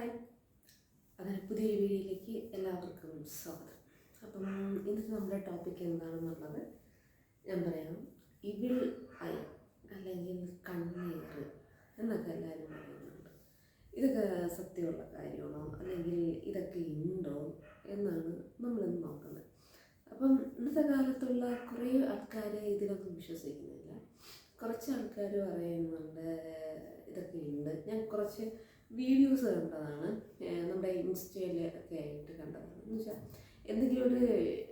Hi, അങ്ങനെ പുതിയൊരു വീഡിയോയിലേക്ക് എല്ലാവർക്കും സ്വാഗതം. അപ്പം ഇന്നത്തെ നമ്മുടെ ടോപ്പിക് എന്താണെന്നുള്ളത് ഞാൻ പറയാം. ഇവിൾ ഐ അല്ലെങ്കിൽ കണ്ണീർ എന്നൊക്കെ എല്ലാവരും പറയുന്നുണ്ട്. ഇതൊക്കെ സത്യമുള്ള കാര്യമാണോ അല്ലെങ്കിൽ ഇതൊക്കെ ഉണ്ടോ എന്നാണ് നമ്മളിന്ന് നോക്കുന്നത്. അപ്പം ഇന്നത്തെ കാലത്തുള്ള കുറേ ആൾക്കാർ ഇതിലൊന്നും വിശ്വസിക്കുന്നില്ല. കുറച്ച് ആൾക്കാർ പറയുന്നുണ്ട് ഇതൊക്കെ ഉണ്ട്. ഞാൻ കുറച്ച് വീഡിയോസ് കണ്ടതാണ്, നമ്മുടെ ഇൻസ്റ്റയിൽ ഒക്കെ ആയിട്ട് കണ്ടതാണ്. എന്ന് വെച്ചാൽ എന്തെങ്കിലും ഒരു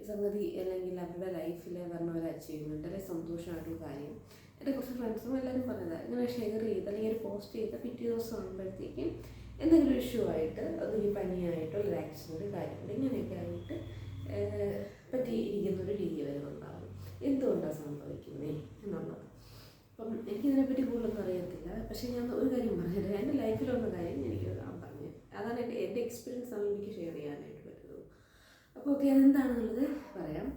സംഗതി അല്ലെങ്കിൽ അവരുടെ ലൈഫിൽ പറഞ്ഞ ഒരു അച്ചീവ്മെൻറ്റ് അല്ലെങ്കിൽ സന്തോഷമായിട്ടൊരു കാര്യം എൻ്റെ കുറച്ച് ഫ്രണ്ട്സും എല്ലാവരും പറഞ്ഞത് ഇങ്ങനെ ഷെയർ ചെയ്ത് അല്ലെങ്കിൽ ഒരു പോസ്റ്റ് ചെയ്ത് പിറ്റേ ദിവസം ആകുമ്പോഴത്തേക്കും എന്തെങ്കിലും ഇഷ്യൂ ആയിട്ട് അതൊരു പനിയായിട്ടോ ഒരു ആക്സിഡൻറ്റ് കാര്യങ്ങൾ ഇങ്ങനെയൊക്കെ ആയിട്ട് പറ്റിയിരിക്കുന്നൊരു രീതി വരുന്നുണ്ടാവും. എന്തുകൊണ്ടാണ് സംഭവിക്കുന്നത് എന്നുള്ളത്. അപ്പം എനിക്കിതിനെപ്പറ്റി കൂടുതലൊന്നും അറിയത്തില്ല. പക്ഷേ ഞാൻ ഒരു കാര്യം പറഞ്ഞത് എൻ്റെ ലൈഫിലുള്ള കാര്യം എനിക്ക് പറഞ്ഞു. അതാണ് എൻ്റെ എക്സ്പീരിയൻസ് ആണ് എനിക്ക് ഷെയർ ചെയ്യാനായിട്ട് പറ്റുന്നത്. അപ്പോൾ ഓക്കെ, അതെന്താണെന്നുള്ളത് പറയാം.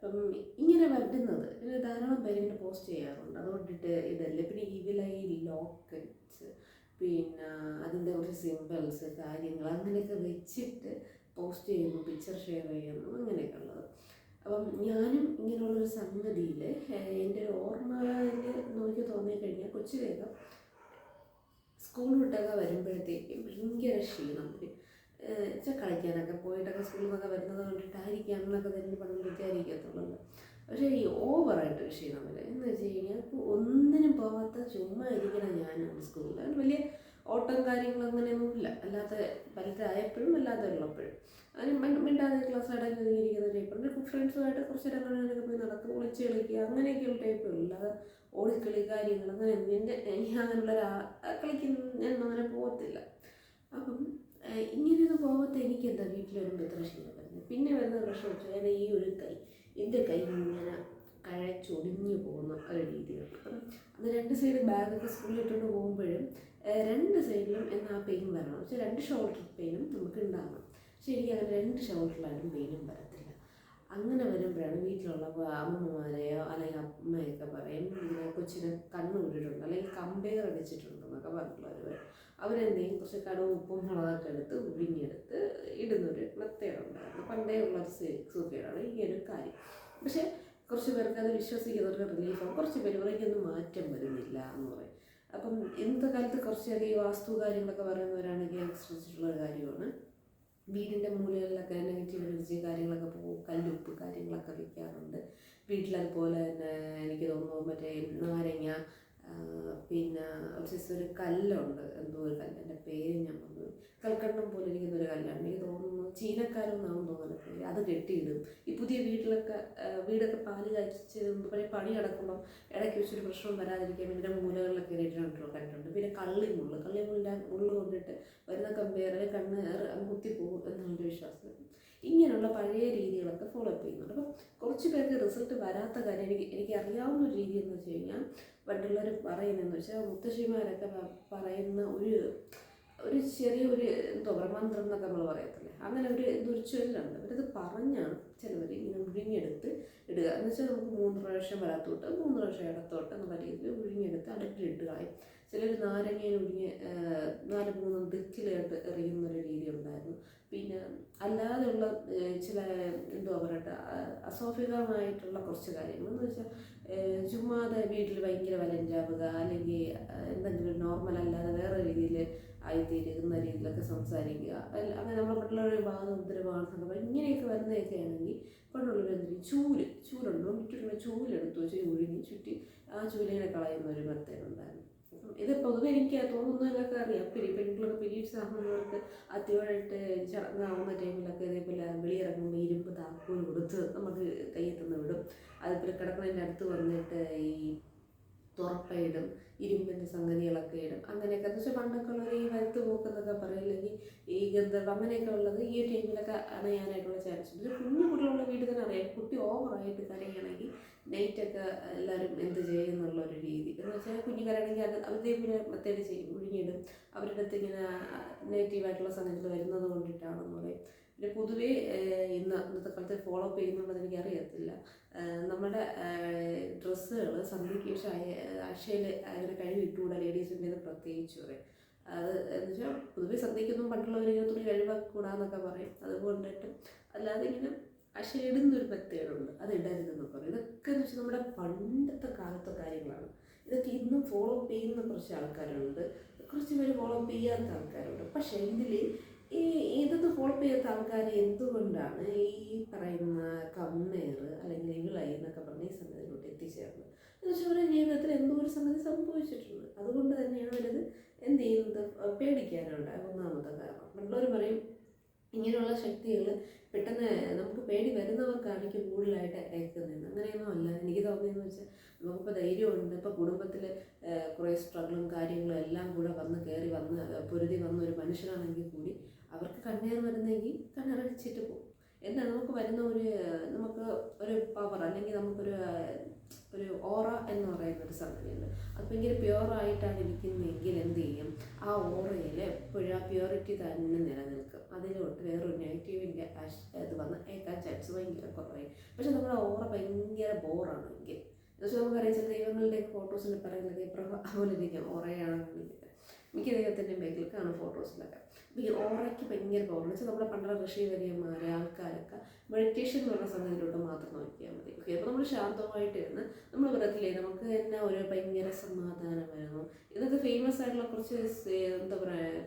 അപ്പം ഇങ്ങനെ വരുന്നത് പിന്നെ ധാരാളം പേര് ഇങ്ങനെ പോസ്റ്റ് ചെയ്യാറുണ്ട്. അതുകൊണ്ടിട്ട് ഇതല്ലേ പിന്നെ ഇവിലൈ ലോക്കറ്റ്സ്, പിന്നെ അതിൻ്റെ കുറച്ച് സിമ്പിൾസ് കാര്യങ്ങൾ അങ്ങനെയൊക്കെ വെച്ചിട്ട് പോസ്റ്റ് ചെയ്യുന്നു, പിക്ചർ ഷെയർ ചെയ്യുന്നു, അങ്ങനെയൊക്കെ ഉള്ളത്. അപ്പം ഞാനും ഇങ്ങനെയുള്ളൊരു സംഗതിയിൽ എൻ്റെ ഒരു ഓർമ്മയിൽ നോക്കി തോന്നിക്കഴിഞ്ഞാൽ കൊച്ചിലേക്ക് സ്കൂൾ വിട്ടൊക്കെ വരുമ്പോഴത്തേക്കും ഭയങ്കര ക്ഷീണം വരും. വെച്ചാൽ കളിക്കാനൊക്കെ പോയിട്ടൊക്കെ സ്കൂളിൽ നിന്നൊക്കെ വരുന്നത് കണ്ടിട്ടായിരിക്കാം എന്നൊക്കെ തന്നെ പണ്ട് വിചാരിക്കത്തുള്ളൂ. പക്ഷേ ഈ ഓവറായിട്ട് ക്ഷീണം വരും എന്ന് വെച്ച് കഴിഞ്ഞാൽ ഇപ്പോൾ ഒന്നിനും പോകാത്ത ചുമ്മാ ഇരിക്കണം. ഞാനാണ് സ്കൂളിൽ അത് വലിയ ഓട്ടം കാര്യങ്ങൾ അങ്ങനെയൊന്നുമില്ല, അല്ലാത്ത വലുതായപ്പോഴും അല്ലാതെ ഉള്ളപ്പോഴും അതിന് മിണ്ടാതെ ക്ലാസ് അടങ്ങിയിരിക്കുന്ന ടൈപ്പ്. പിന്നെ ഫ്രണ്ട്സുമായിട്ട് കുറച്ച് രംഗങ്ങളിലൊക്കെ പോയി നടക്കും, ഒളിച്ച് കളിക്കുക അങ്ങനെയൊക്കെയുള്ള ടൈപ്പുള്ളൂ. അല്ലാതെ ഓടിക്കളി കാര്യങ്ങൾ അങ്ങനെ ഞാൻ അങ്ങനെയുള്ള കളിക്കുന്ന ഞാൻ അങ്ങനെ പോകത്തില്ല. അപ്പം ഇങ്ങനെയൊന്നും പോകത്തെ എനിക്ക് എന്താ വീട്ടിൽ വരുമ്പോൾ ഇത്ര ക്ഷീണം വരുന്നത്. പിന്നെ വരുന്ന പ്രശ്നം വെച്ചാൽ ഈ ഒരു കൈ, എൻ്റെ കൈ ഇങ്ങനെ കഴച്ചൊടിഞ്ഞു പോകുന്ന ഒരു രീതിയുണ്ട്. അപ്പം അത് രണ്ട് സൈഡ് ബാഗൊക്കെ സ്കൂളിൽ ഇട്ടുകൊണ്ട് പോകുമ്പോഴും രണ്ട് സൈഡിലും എന്നാൽ പെയിൻ വരണം. പക്ഷേ രണ്ട് ഷോൾഡർ പെയിനും നമുക്ക് ഉണ്ടാകണം. പക്ഷേ എനിക്ക് അങ്ങനെ രണ്ട് ഷോൾഡറിലായാലും പെയിനും വരത്തില്ല. അങ്ങനെ വരുമ്പോഴാണ് വീട്ടിലുള്ള അമ്മമാരെയോ അല്ലെങ്കിൽ അമ്മയൊക്കെ പറയും ഇങ്ങനെ കൊച്ചിനെ കണ്ണ് വിട്ടിട്ടുണ്ട് അല്ലെങ്കിൽ കമ്പയർ അടിച്ചിട്ടുണ്ടെന്നൊക്കെ പറഞ്ഞിട്ടുള്ളവർ അവരെന്തെങ്കിലും കുറച്ച് കടുവും ഉപ്പും മുളകൊക്കെ എടുത്ത് ഉഴിഞ്ഞെടുത്ത് ഇടുന്നൊരു മെത്തേഡുണ്ടായിരുന്നു. പണ്ടേ ഉള്ളൊരു സൂക്കേടാണ് ഈ ഒരു കാര്യം. പക്ഷേ കുറച്ച് പേർക്ക് അത് വിശ്വസിക്കുന്നവർക്ക് റിലീഫാകും, കുറച്ച് പേര് പറയ്ക്കൊന്നും മാറ്റം വരുന്നില്ല എന്ന് പറയും. അപ്പം ഇന്നത്തെ കാലത്ത് കുറച്ചധികം ഈ വാസ്തു കാര്യങ്ങളൊക്കെ പറയുന്നവരാണെങ്കിൽ അനുസരിച്ചിട്ടുള്ളൊരു കാര്യമാണ്. വീടിൻ്റെ മൂലകളിലൊക്കെ നെഗറ്റീവ് എനർജി കാര്യങ്ങളൊക്കെ പോകും, കല്ലുപ്പ് കാര്യങ്ങളൊക്കെ വയ്ക്കാറുണ്ട് വീട്ടിലതുപോലെ തന്നെ. എനിക്ക് തോന്നുന്നു മറ്റേ നാരങ്ങ, പിന്നെ ഒരു കല്ലുണ്ട്, എന്തോ ഒരു കല്ലിൻ്റെ പേര് ഞാൻ വന്നു, കൽക്കണ്ടം പോലെ ഇരിക്കുന്നൊരു കല്ലാണ്. എനിക്ക് തോന്നുന്നു ചീനക്കാലം എന്നാണെന്ന് തോന്നുന്ന പേര്. അത് കെട്ടിയിടും ഈ പുതിയ വീടൊക്കെ പാല് കാഴ്ച പണി കിടക്കുമ്പം ഇടയ്ക്ക് വെച്ചൊരു പ്രശ്നം വരാതിരിക്കാൻ വേണ്ടി മൂലകളിലൊക്കെ കണ്ടിട്ടുണ്ട്. പിന്നെ കള്ളിമുള്ളിൻ്റെ മുള്ള് കൊണ്ടിട്ട് വരുന്ന കമ്പയറിൽ കണ്ണ് കുത്തിപ്പോകും എന്നുള്ളൊരു വിശ്വാസം. ഇങ്ങനെയുള്ള പഴയ രീതികളൊക്കെ ഫോളോ അപ്പ് ചെയ്യുന്നുണ്ട്. അപ്പം കുറച്ച് പേർക്ക് റിസൾട്ട് വരാത്ത കാര്യം എനിക്ക് അറിയാവുന്ന ഒരു രീതി എന്ന് വെച്ച് കഴിഞ്ഞാൽ പണ്ടുള്ളവർ പറയുന്നതെന്ന് വെച്ചാൽ മുത്തശ്ശിമാരൊക്കെ പറയുന്ന ഒരു ചെറിയൊരു എന്തോ മന്ത്രം എന്നൊക്കെ നമ്മൾ പറയത്തില്ലേ, അങ്ങനെ ഒരു ചൊല്ലുണ്ട്. അവരത് പറഞ്ഞാണ് ചിലവർ ഇങ്ങനെ ഉഴിഞ്ഞെടുത്ത് ഇടുക. എന്ന് വെച്ചാൽ നമുക്ക് 3 പ്രാവശ്യം വലത്തോട്ട് 3 പ്രാവശ്യം ഇടത്തോട്ട് എന്നുള്ള രീതിയിൽ ഉഴിഞ്ഞെടുത്ത് അടുപ്പിലിട്ട് കളയും. ചിലർ നാരങ്ങയിൽ 4-3 ദിക്കിലായിട്ട് എറിയുന്നൊരു രീതി ഉണ്ടായിരുന്നു. പിന്നെ അല്ലാതെയുള്ള ചില എന്തോ പറയട്ടെ അസ്വാഭാവികമായിട്ടുള്ള കുറച്ച് കാര്യങ്ങൾ എന്ന് വെച്ചാൽ ചുമ്മാതെ വീട്ടിൽ ഭയങ്കര വലഞ്ചാവുക അല്ലെങ്കിൽ എന്തെങ്കിലും നോർമൽ അല്ലാതെ വേറെ രീതിയിൽ ആയിത്തീരുന്ന രീതിയിലൊക്കെ സംസാരിക്കുക, അങ്ങനെ നമ്മളെ മറ്റുള്ളവരുടെ ഭാഗം ഉത്തരവാണ് സംഭവം ഇങ്ങനെയൊക്കെ വരുന്നതൊക്കെ ആണെങ്കിൽ പണ്ടുള്ളവരെന്തെങ്കിലും ചൂലുണ്ടോ ചുറ്റുള്ള ചൂലെടുത്ത് വെച്ച് ഒഴുകി ചുറ്റി ആ ചൂലിനെ കളയുന്ന ഒരു മെത്തേഡ് ഉണ്ടായിരുന്നു. ഇത് പൊതുവെ എനിക്ക് തോന്നുന്നതൊക്കെ അറിയാം. പെൺകുട്ടികളൊക്കെ പീരീഡ്സ് ആകുന്നവർക്ക് അത്യാവശ്യമായിട്ട് ചടങ്ങാവുന്ന ടൈമിലൊക്കെ ഇതേപോലെ വെളിയിറങ്ങുമ്പോൾ ഇരുമ്പ് താക്കോൽ കൊടുത്ത് നമുക്ക് കയ്യെത്തുന്ന വിടും. അതുപോലെ കിടക്കുന്നതിൻ്റെ അടുത്ത് വന്നിട്ട് ഈ തുറപ്പയിടും, ഇരുമ്പിൻ്റെ സംഗതികളൊക്കെ ഇടും. അങ്ങനെയൊക്കെ എന്ന് വെച്ചാൽ പണ്ടൊക്കെ ഉള്ളവർ ഈ വലുത്ത് പോക്കുന്നൊക്കെ പറയും, അല്ലെങ്കിൽ ഈ ഗന്ധർവ് അങ്ങനെയൊക്കെ ഉള്ളത് ഈ ഒരു ടൈമിലൊക്കെ അണയാനായിട്ടുള്ള ചാൻസ് ഉണ്ട്. കുഞ്ഞു കുട്ടികളുള്ള വീട്ടിൽ തന്നെ അറിയാം, കുട്ടി ഓവറായിട്ട് കരയുകയാണെങ്കിൽ നൈറ്റൊക്കെ എല്ലാവരും എന്ത് ചെയ്യുന്നുള്ളൊരു രീതി എന്ന് വെച്ചാൽ കുഞ്ഞു കരയാണെങ്കിൽ അത് അതേപോലെ മെത്തേഡ് ചെയ്യും, ഒഴിഞ്ഞിടും. അവരുടെ അടുത്ത് ഇങ്ങനെ നെഗറ്റീവായിട്ടുള്ള സംഗതികൾ വരുന്നത് കൊണ്ടിട്ടാണെന്ന് പറയും. പിന്നെ പൊതുവേ ഇന്നത്തെ കാലത്ത് ഫോളോ അപ്പ് ചെയ്യുന്നുള്ളത് എനിക്കറിയത്തില്ല. നമ്മുടെ ഡ്രസ്സുകൾ സന്ധ്യയ്ക്ക് ശേഷം അക്ഷയിൽ അങ്ങനെ കഴുകിയിട്ടുകൂടെ ലേഡീസിൻ്റെ പ്രത്യേകിച്ച് പറയും. അത് എന്ന് വെച്ചാൽ പൊതുവെ സന്ധ്യയ്ക്കൊന്നും പണ്ടുള്ളവരിങ്ങനെ തുണി കഴിവാക്കൂടാന്നൊക്കെ പറയും. അതുകൊണ്ടിട്ട് അല്ലാതെ ഇങ്ങനെ ഷെയ്ഡിന്നൊരു മെത്തേഡുണ്ട്, അത് ഇടരുതെന്നൊക്കെ പറയും. ഇതൊക്കെ എന്ന് വെച്ചാൽ നമ്മുടെ പണ്ടത്തെ കാലത്തെ കാര്യങ്ങളാണ്. ഇതൊക്കെ ഇന്നും ഫോളോ അപ്പ് ചെയ്യുന്ന കുറച്ച് ആൾക്കാരുണ്ട്, കുറച്ച് പേര് ഫോളോ അപ്പ് ചെയ്യാത്ത ആൾക്കാരുണ്ട്. പക്ഷേ ഇതിൽ ഇതൊന്നും ഫോളോ അപ്പ് ചെയ്യാത്ത ആൾക്കാർ എന്തുകൊണ്ടാണ് ഈ പറയുന്ന കമ്മേർ അല്ലെങ്കിൽ ഇവിളൈ എന്നൊക്കെ പറഞ്ഞ ഈ സംഗതിയിലോട്ട് എത്തിച്ചേർന്നത് എന്ന് വെച്ചാൽ അവരുടെ ജീവിതത്തിൽ എന്തോ ഒരു സംഗതി സംഭവിച്ചിട്ടുണ്ട്. അതുകൊണ്ട് തന്നെയാണ് അവരത് എന്ത് ചെയ്യുന്നത്, പേടിക്കാനുണ്ട്. ഒന്നാമത്തെ കാരണം മറ്റുള്ളവർ പറയും ഇങ്ങനെയുള്ള ശക്തികൾ പെട്ടെന്ന് നമുക്ക് പേടി വരുന്നവർക്കായിരിക്കും കൂടുതലായിട്ട് ഏൽക്കുന്നതെന്ന്. അങ്ങനെയൊന്നും അല്ല എനിക്ക് തോന്നിയെന്ന് വെച്ചാൽ നമുക്കിപ്പോൾ ധൈര്യമുണ്ട്. ഇപ്പോൾ കുടുംബത്തിൽ കുറേ സ്ട്രഗിളും കാര്യങ്ങളും എല്ലാം കൂടെ വന്ന് കയറി വന്ന് പൊരുതി വന്ന ഒരു മനുഷ്യനാണെങ്കിൽ കൂടി അവർക്ക് കണ്ണേർ വരുന്നെങ്കിൽ കണ്ണടച്ചിട്ട് പോകും. എന്താ നമുക്ക് വരുന്ന നമുക്ക് ഒരു പവർ അല്ലെങ്കിൽ നമുക്കൊരു ഓറ എന്ന് പറയുന്ന ഒരു സംഗതിയുണ്ട്. അത് ഭയങ്കര പ്യുവറായിട്ടാണ് ഇരിക്കുന്നതെങ്കിൽ എന്ത് ചെയ്യും, ആ ഓറയിൽ എപ്പോഴും ആ പ്യൂരിറ്റി തന്നെ നിലനിൽക്കും. അതിലോട്ട് വേറൊരു നെഗറ്റീവിൻ്റെ ഇത് വന്ന് ഏൽക്കാൻ ചാൻസ് ഭയങ്കര കുറവായി. പക്ഷെ നമ്മുടെ ഓറ ഭയങ്കര ബോറാണെങ്കിൽ എന്ന് വെച്ചാൽ നമുക്കറിയാം ചില ദൈവങ്ങളുടെ ഫോട്ടോസിൻ്റെ പറയുന്നത് പോലെ ഇരിക്കാം, ഓറയാണ് കാണിക്കുന്നത്. മിക്ക ദൈവത്തിൻ്റെ മേഖലക്കാണ് ഫോട്ടോസിലൊക്കെ. അപ്പോൾ ഈ ഓറയ്ക്ക് ഭയങ്കര പവർ എന്ന് വെച്ചാൽ നമ്മുടെ പണ്ടുള്ള ഋഷിവര്യന്മാരെ ആൾക്കാരൊക്കെ മെഡിറ്റേഷൻ എന്ന് പറഞ്ഞ സംഗതിയിലോട്ട് മാത്രം നോക്കിയാൽ മതി. ഓക്കെ, അപ്പോൾ നമ്മൾ ശാന്തമായിട്ടിരുന്ന് നമ്മൾ വ്രതത്തിലേ നമുക്ക് തന്നെ ഒരു ഭയങ്കര സമാധാനം വരുന്നു. ഇതൊക്കെ ഫേമസ് ആയിട്ടുള്ള കുറച്ച് എന്താ പറയുക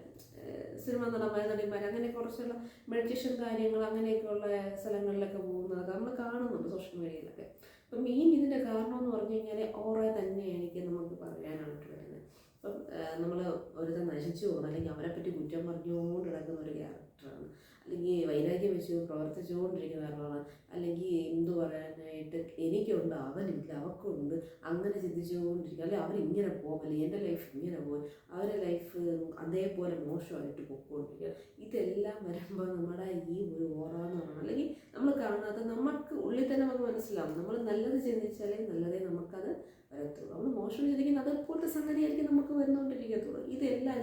സിനിമ നടിമാർ അങ്ങനെ കുറച്ചുള്ള മെഡിറ്റേഷൻ കാര്യങ്ങൾ അങ്ങനെയൊക്കെയുള്ള സ്ഥലങ്ങളിലൊക്കെ പോകുന്നതൊക്കെ നമ്മൾ കാണുന്നുണ്ട് സോഷ്യൽ മീഡിയയിലൊക്കെ. അപ്പം മെയിൻ ഇതിൻ്റെ കാരണം എന്ന് പറഞ്ഞു കഴിഞ്ഞാൽ ഓറ തന്നെ എനിക്ക് നമുക്ക് പറയാനായിട്ട് വരുന്നത്. അപ്പം നമ്മൾ ഒരുത്തൻ നശിച്ചു പോകുന്നു അല്ലെങ്കിൽ അവരെപ്പറ്റി കുറ്റം പറഞ്ഞുകൊണ്ട് കിടക്കുന്ന ഒരു ക്യാരക്ടറാണ്, അല്ലെങ്കിൽ വൈരാഗ്യം വെച്ച് പ്രവർത്തിച്ചുകൊണ്ടിരിക്കുന്ന ഒരാളാണ്, അല്ലെങ്കിൽ എന്തു പറയാനായിട്ട് എനിക്കുണ്ട് അവനില്ല അവക്കുണ്ട് അങ്ങനെ ചിന്തിച്ചുകൊണ്ടിരിക്കുക, അല്ലെങ്കിൽ അവരിങ്ങനെ പോകല്ലേ എൻ്റെ ലൈഫ് ഇങ്ങനെ പോയി അവരുടെ ലൈഫ് അതേപോലെ മോശമായിട്ട് പോയിക്കൊണ്ടിരിക്കുക. ഇതെല്ലാം വരുമ്പോൾ നമ്മുടെ ഈ ഒരു ഓറ എന്ന് പറയുന്നത് അല്ലെങ്കിൽ നമ്മൾ കാണാതെ നമുക്ക് ഉള്ളിൽ തന്നെ നമുക്ക് മനസ്സിലാവും. നമ്മൾ നല്ലത് ചിന്തിച്ചാലേ നല്ലതേ നമുക്കത് വരത്തുള്ളൂ. നമ്മൾ മോശം ചിന്തിക്കുന്നത് അതുപോലത്തെ സംഗതിയായിരിക്കും നമുക്ക് വരുന്നുകൊണ്ടിരിക്കത്തുള്ളൂ. ഇതെല്ലാം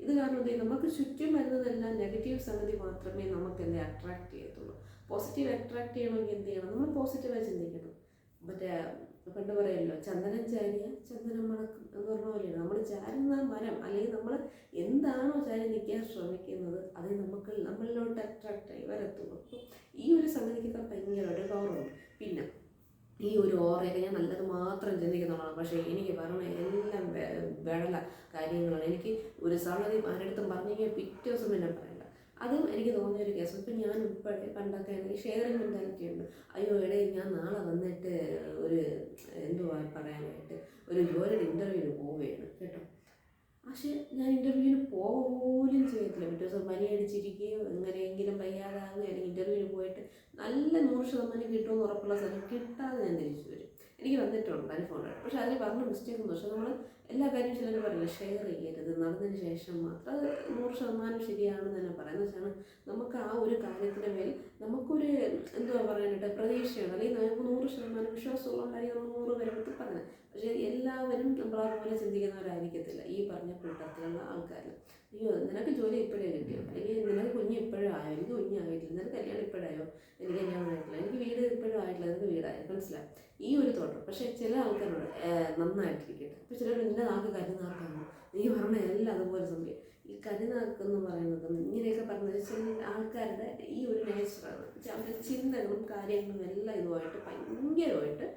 ഇത് കാരണം എന്ത് ചെയ്യും, നമുക്ക് ചുറ്റും വരുന്നതെല്ലാം നെഗറ്റീവ് സംഗതി മാത്രമേ നമുക്ക് എന്നെ അട്രാക്ട് ചെയ്യത്തുള്ളൂ. പോസിറ്റീവ് അട്രാക്ട് ചെയ്യണമെങ്കിൽ എന്ത് ചെയ്യണം, നമ്മൾ പോസിറ്റീവായി ചിന്തിക്കണം. മറ്റേ പണ്ട് പറയുമല്ലോ ചന്ദനം ചാരിയ ചന്ദനം മണക്കും എന്ന് പറഞ്ഞ പോലെയാണ്. നമ്മൾ ചാരുന്ന മരം അല്ലെങ്കിൽ നമ്മൾ എന്താണോ ചാരി നിൽക്കാൻ ശ്രമിക്കുന്നത് അത് നമ്മളിലോട്ട് അട്രാക്റ്റായി വരത്തുള്ളൂ. അപ്പോൾ ഈ ഒരു സംഗതിക്കൊക്കെ ഭയങ്കരമായിട്ട് പവറുണ്ട്. പിന്നെ ഈ ഒരു ഓറയൊക്കെ ഞാൻ നല്ലത് മാത്രം ചിന്തിക്കുന്നതാണ്. പക്ഷേ എനിക്ക് പറഞ്ഞ എല്ലാം വെടല കാര്യങ്ങളാണ്. എനിക്ക് ഒരു സംഗതി ആരെടുത്തും പറഞ്ഞു കഴിഞ്ഞാൽ പിറ്റേ ദിവസം പിന്നെ പറയില്ല. അതും എനിക്ക് തോന്നിയൊരു കേസ്. ഇപ്പം ഞാൻ ഉൾപ്പെടെ പണ്ടൊക്കെ എനിക്ക് ഷെയറിങ് മെൻറ്റാലിറ്റി ഉണ്ട്. അയ്യോ എടേ ഞാൻ നാളെ വന്നിട്ട് ഒരു എന്തുവാ പറയാനായിട്ട് ഒരു ജോലിയുടെ ഇൻ്റർവ്യൂവിന് പോവുകയാണ് കേട്ടോ. പക്ഷേ ഞാൻ ഇൻ്റർവ്യൂവിന് പോലും ചെയ്യത്തില്ല. പിറ്റേ ദിവസം പനി അടിച്ചിരിക്കുകയോ എങ്ങനെയെങ്കിലും വയ്യാതാകുകയോ അല്ലെങ്കിൽ ഇൻ്റർവ്യൂവിന് പോയിട്ട് നല്ല 100% കിട്ടുമെന്ന് ഉറപ്പുള്ള സ്ഥലം കിട്ടാതെ ഞാൻ തിരിച്ചു വരും. എനിക്ക് വന്നിട്ടുണ്ട് അനുഭവമുണ്ട്. പക്ഷെ അതിൽ പറഞ്ഞ മിസ്റ്റേക്ക് എന്ന് വെച്ചാൽ നമ്മൾ എല്ലാ കാര്യവും ചിലർ പറയില്ല ഷെയർ ചെയ്യരുത്, നടന്നതിന് ശേഷം മാത്രം അത് 100% ശരിയാണെന്ന് തന്നെ പറയാം. എന്ന് വെച്ചാൽ നമുക്ക് ആ ഒരു കാര്യത്തിൻ്റെ മേൽ നമുക്കൊരു എന്തുവാ പറയാനായിട്ട് പ്രതീക്ഷയാണ് അല്ലെങ്കിൽ നമുക്ക് 100% വിശ്വാസമുള്ളതുകൊണ്ടായിരിക്കും നമ്മൾ 100 വരുമ്പോൾ പറഞ്ഞത്. പക്ഷേ എല്ലാവരും നമ്മളതുപോലെ ചിന്തിക്കുന്നവരായിരിക്കത്തില്ല ഈ പറഞ്ഞ കൂട്ടത്തിലുള്ള ആൾക്കാർ. അയ്യോ നിനക്ക് ജോലി ഇപ്പോഴേ കിട്ടിയോ, അല്ലെങ്കിൽ നിനക്ക് കുഞ്ഞ് ഇപ്പോഴും ആയോ, എനിക്ക് കുഞ്ഞായിട്ടില്ല, നിനക്ക് കല്യാണം ഇപ്പോഴായോ, എനിക്ക് കല്യാണം ആയിട്ടില്ല, എനിക്ക് വീട് ഇപ്പോഴും ആയിട്ടില്ല, നിനക്ക് വീടായോ, മനസ്സിലായി ഈ ഒരു തോട്ടം. പക്ഷേ ചില ആൾക്കാരോട് നന്നായിട്ടിരിക്കട്ടെ. അപ്പോൾ ചിലർ നിൻ്റെ നാക്ക് കരുനാക്കാണ്, നീ പറഞ്ഞ എല്ലാം അതുപോലെ സംഭവിക്കും. ഈ കരുനാക്കെന്ന് പറയുന്നത് ഇങ്ങനെയൊക്കെ പറഞ്ഞത് ചില ആൾക്കാരുടെ ഈ ഒരു നേച്ചറാണ്. അവരുടെ ചിന്തകളും കാര്യങ്ങളും എല്ലാം ഇതുമായിട്ട് ഭയങ്കരമായിട്ട്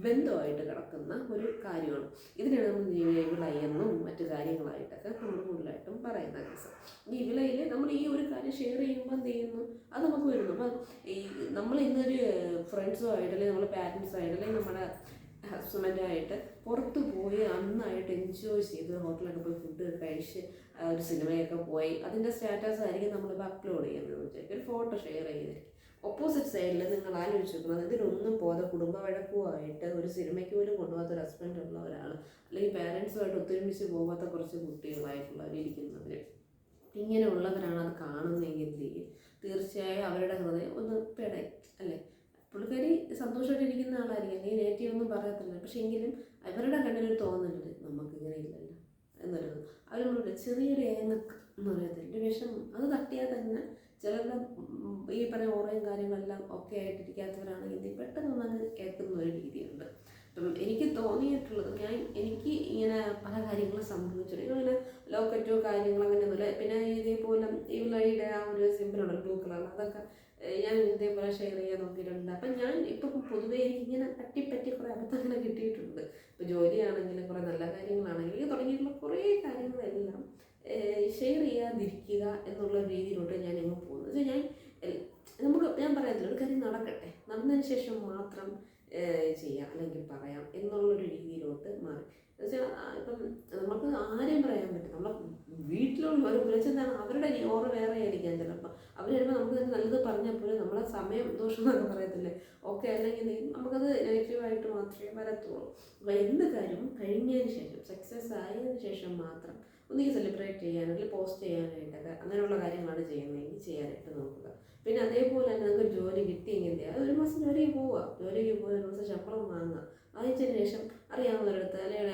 ബന്ധമായിട്ട് കിടക്കുന്ന ഒരു കാര്യമാണ്. ഇതിനാണ് നമ്മൾ വിളയെന്നും മറ്റു കാര്യങ്ങളായിട്ടൊക്കെ നമ്മൾ കൂടുതലായിട്ടും പറയുന്ന കേസ്. ഈ വിളയിൽ നമ്മൾ ഈ ഒരു കാര്യം ഷെയർ ചെയ്യുമ്പോൾ എന്ത് ചെയ്യുന്നു അത് നമുക്ക് വരുന്നു. അപ്പം ഈ നമ്മൾ ഇന്നൊരു ഫ്രണ്ട്സുമായിട്ട് അല്ലെങ്കിൽ നമ്മുടെ പാരൻസുമായിട്ട് അല്ലെങ്കിൽ നമ്മുടെ ഹസ്ബൻഡായിട്ട് പുറത്ത് പോയി നന്നായിട്ട് എൻജോയ് ചെയ്ത് ഹോട്ടലൊക്കെ പോയി ഫുഡ് കഴിച്ച് ഒരു സിനിമയൊക്കെ പോയി അതിൻ്റെ സ്റ്റാറ്റസ് ആയിരിക്കും നമ്മളിപ്പോൾ അപ്ലോഡ് ചെയ്യുന്നത് വെച്ചാൽ ഒരു ഫോട്ടോ ഷെയർ ചെയ്തിരിക്കും. ഓപ്പോസിറ്റ് സൈഡിൽ നിങ്ങൾ ആലോചിച്ച് നോക്കുന്നത് ഇതിനൊന്നും പോകാതെ കുടുംബ വഴക്കുമായിട്ട് ഒരു സിനിമയ്ക്ക് പോലും കൊണ്ടുപോകാത്ത ഒരു ഹസ്ബൻഡ് ഉള്ള ഒരാൾ അല്ലെങ്കിൽ പാരൻസുമായിട്ട് ഒത്തൊരുമിച്ച് പോകാത്ത കുറച്ച് കുട്ടികളായിട്ടുള്ളവരിയ്ക്കുന്നവർ ഇങ്ങനെയുള്ളവരാണ് അത് കാണുന്നതെങ്കിൽ എന്ത് ചെയ്യും, തീർച്ചയായും അവരുടെ ഹൃദയം ഒന്ന് പെടയും അല്ലേ. പുള്ളിക്കാരി സന്തോഷമായിട്ടിരിക്കുന്ന ആളായിരിക്കും, നീ നെഗറ്റീവ് ഒന്നും പറയത്തില്ല. പക്ഷേ എങ്കിലും അവരുടെ കണ്ണിലൊരു തോന്നലുണ്ട് നമുക്കിങ്ങനെ ഇല്ലല്ലോ എന്നൊരു അവരോട് ചെറിയൊരു ഏനക്ക് എന്ന് പറയത്തില്ല ഒരു വിഷമം അത് തട്ടിയാൽ തന്നെ ചിലരുടെ ഈ പറയുന്ന ഓറയും കാര്യങ്ങളെല്ലാം ഒക്കെ ആയിട്ടിരിക്കാത്തവരാണെങ്കിൽ പെട്ടെന്ന് അങ്ങനെ കേൾക്കുന്ന ഒരു രീതിയുണ്ട്. ഇപ്പം എനിക്ക് തോന്നിയിട്ടുള്ളത് എനിക്ക് ഇങ്ങനെ പല കാര്യങ്ങളും സംഭവിച്ചിട്ടുണ്ട്. ഇങ്ങനെ ലോക്കറ്റോ കാര്യങ്ങളോ അങ്ങനെയൊന്നുമില്ല. പിന്നെ ഇതേപോലെ ഈ ലൈയുടെ ആ ഒരു സിമ്പിളുണ്ട് ബ്ലൂ കളർ, അതൊക്കെ ഞാൻ ഇതേപോലെ ഷെയർ ചെയ്യാൻ നോക്കിയിട്ടുണ്ട്. അപ്പം ഞാൻ ഇപ്പം പൊതുവേ എനിക്കിങ്ങനെ പറ്റി കുറേ അബദ്ധങ്ങൾ കിട്ടിയിട്ടുണ്ട്. ഇപ്പോൾ ജോലിയാണെങ്കിലും കുറേ നല്ല കാര്യങ്ങളാണെങ്കിലും തുടങ്ങിയിട്ടുള്ള കുറേ കാര്യങ്ങളെല്ലാം ഷെയർ ചെയ്യാതിരിക്കുക എന്നുള്ള രീതിയിലോട്ട് ഞാൻ എങ്ങും പോകുന്നത്. പക്ഷേ ഞാൻ പറയത്തില്ല, ഒരു കാര്യം നടക്കട്ടെ, നടന്നതിന് ശേഷം മാത്രം ചെയ്യാം അല്ലെങ്കിൽ പറയാം എന്നുള്ളൊരു രീതിയിലോട്ട് മാറി. എന്നുവെച്ചാൽ ഇപ്പം നമുക്ക് ആരെയും പറയാൻ പറ്റും. നമ്മളെ വീട്ടിലുള്ളവർ വിളിച്ചെന്താണ് അവരുടെ ഓറ് വേറെ ആയിരിക്കാം. ചിലപ്പോൾ അവർ വരുമ്പോൾ നമുക്ക് തന്നെ നല്ലത് പറഞ്ഞാൽ പോലും നമ്മളെ സമയം ദോഷം എന്നൊക്കെ പറയത്തില്ലേ, ഓക്കെ, അല്ലെങ്കിൽ നമുക്കത് നെഗറ്റീവായിട്ട് മാത്രമേ വരത്തുള്ളൂ. അപ്പോൾ എന്ത് കാര്യവും കഴിഞ്ഞതിന് ശേഷം, സക്സസ് ആയതിനു ശേഷം മാത്രം ഒന്നുകിൽ സെലിബ്രേറ്റ് ചെയ്യാൻ അല്ലെങ്കിൽ പോസ്റ്റ് ചെയ്യാനായിട്ടൊക്കെ അങ്ങനെയുള്ള കാര്യങ്ങളാണ് ചെയ്യുന്നതെങ്കിൽ ചെയ്യാനായിട്ട് നോക്കുക. പിന്നെ അതേപോലെ തന്നെ നമുക്ക് ജോലി കിട്ടിയെങ്കിൽ അത് 1 മാസം ജോലിക്ക് പോവുക, ജോലിക്ക് പോയി 1 മാസം ശമ്പളം വാങ്ങുക. വാങ്ങിച്ചതിന് ശേഷം അറിയാവുന്നവരടുത്ത് അല്ലെങ്കിൽ